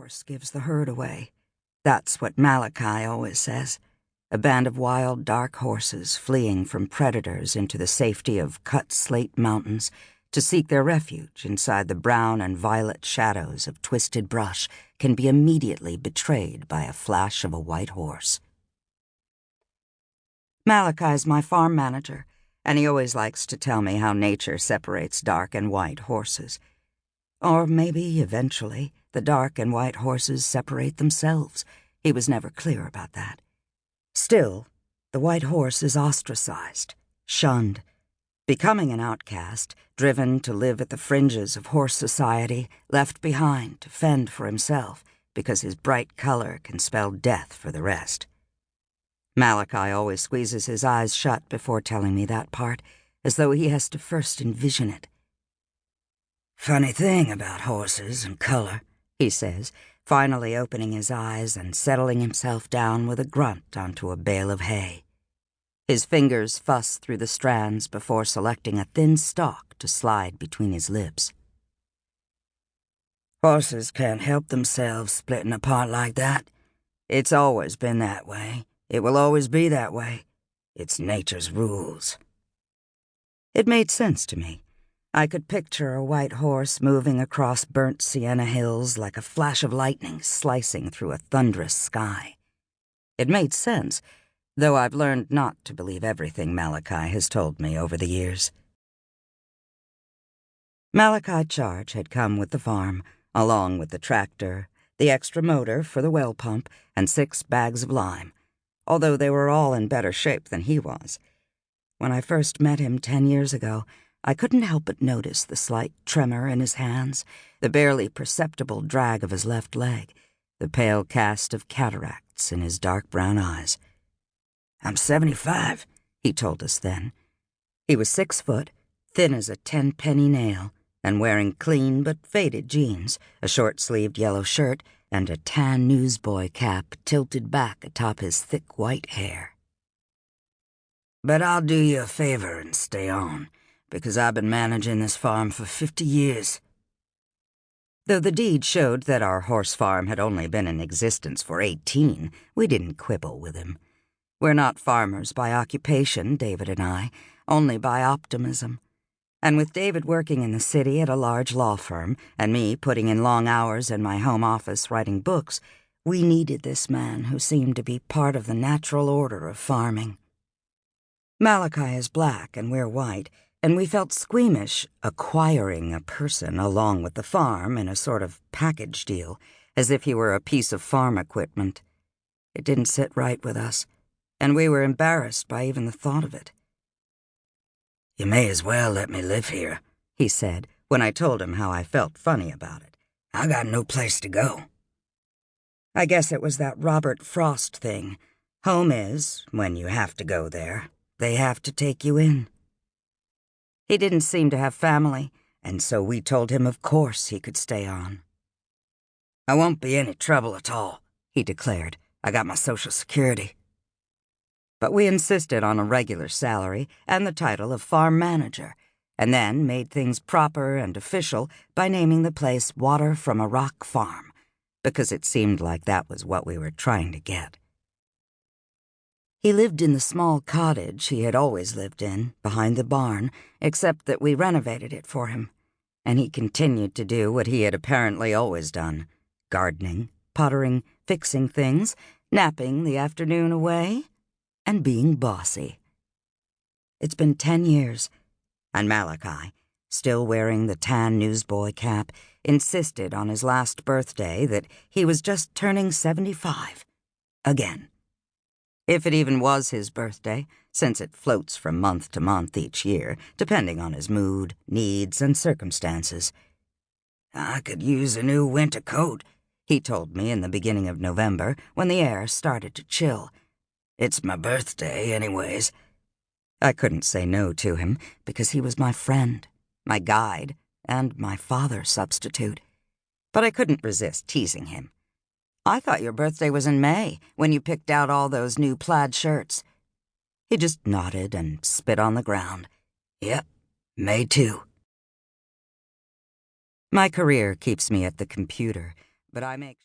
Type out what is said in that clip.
horse gives the herd away. That's what Malachi always says. A band of wild, dark horses fleeing from predators into the safety of cut slate mountains to seek their refuge inside the brown and violet shadows of twisted brush can be immediately betrayed by a flash of a white horse. Malachi's my farm manager, and he always likes to tell me how nature separates dark and white horses. Or maybe, eventually, the dark and white horses separate themselves. He was never clear about that. Still, the white horse is ostracized, shunned, becoming an outcast, driven to live at the fringes of horse society, left behind to fend for himself because his bright color can spell death for the rest. Malachi always squeezes his eyes shut before telling me that part, as though he has to first envision it. "Funny thing about horses and color," he says, finally opening his eyes and settling himself down with a grunt onto a bale of hay. His fingers fuss through the strands before selecting a thin stalk to slide between his lips. "Horses can't help themselves splitting apart like that. It's always been that way. It will always be that way. It's nature's rules." It made sense to me. I could picture a white horse moving across burnt sienna hills like a flash of lightning slicing through a thunderous sky. It made sense, though I've learned not to believe everything Malachi has told me over the years. Malachi Charge had come with the farm, along with the tractor, the extra motor for the well pump, and 6 bags of lime, although they were all in better shape than he was. When I first met him 10 years ago, I couldn't help but notice the slight tremor in his hands, the barely perceptible drag of his left leg, the pale cast of cataracts in his dark brown eyes. "I'm 75, he told us then. He was 6 foot, thin as a 10-penny nail, and wearing clean but faded jeans, a short-sleeved yellow shirt, and a tan newsboy cap tilted back atop his thick white hair. "But I'll do you a favor and stay on, because I've been managing this farm for 50 years. Though the deed showed that our horse farm had only been in existence for 18, we didn't quibble with him. We're not farmers by occupation, David and I, only by optimism. And with David working in the city at a large law firm, and me putting in long hours in my home office writing books, we needed this man who seemed to be part of the natural order of farming. Malachi is black and we're white, and we felt squeamish acquiring a person along with the farm in a sort of package deal, as if he were a piece of farm equipment. It didn't sit right with us, and we were embarrassed by even the thought of it. "You may as well let me live here," he said, when I told him how I felt funny about it. "I got no place to go." I guess it was that Robert Frost thing. Home is, when you have to go there, they have to take you in. He didn't seem to have family, and so we told him of course he could stay on. "I won't be any trouble at all," he declared. "I got my Social Security." But we insisted on a regular salary and the title of farm manager, and then made things proper and official by naming the place Water from a Rock Farm, because it seemed like that was what we were trying to get. He lived in the small cottage he had always lived in, behind the barn, except that we renovated it for him, and he continued to do what he had apparently always done: gardening, pottering, fixing things, napping the afternoon away, and being bossy. It's been 10 years, and Malachi, still wearing the tan newsboy cap, insisted on his last birthday that he was just turning 75. Again. If it even was his birthday, since it floats from month to month each year, depending on his mood, needs, and circumstances. "I could use a new winter coat," he told me in the beginning of November, when the air started to chill. "It's my birthday, anyways." I couldn't say no to him, because he was my friend, my guide, and my father substitute. But I couldn't resist teasing him. "I thought your birthday was in May, when you picked out all those new plaid shirts." He just nodded and spit on the ground. "Yep, May too." My career keeps me at the computer, but I make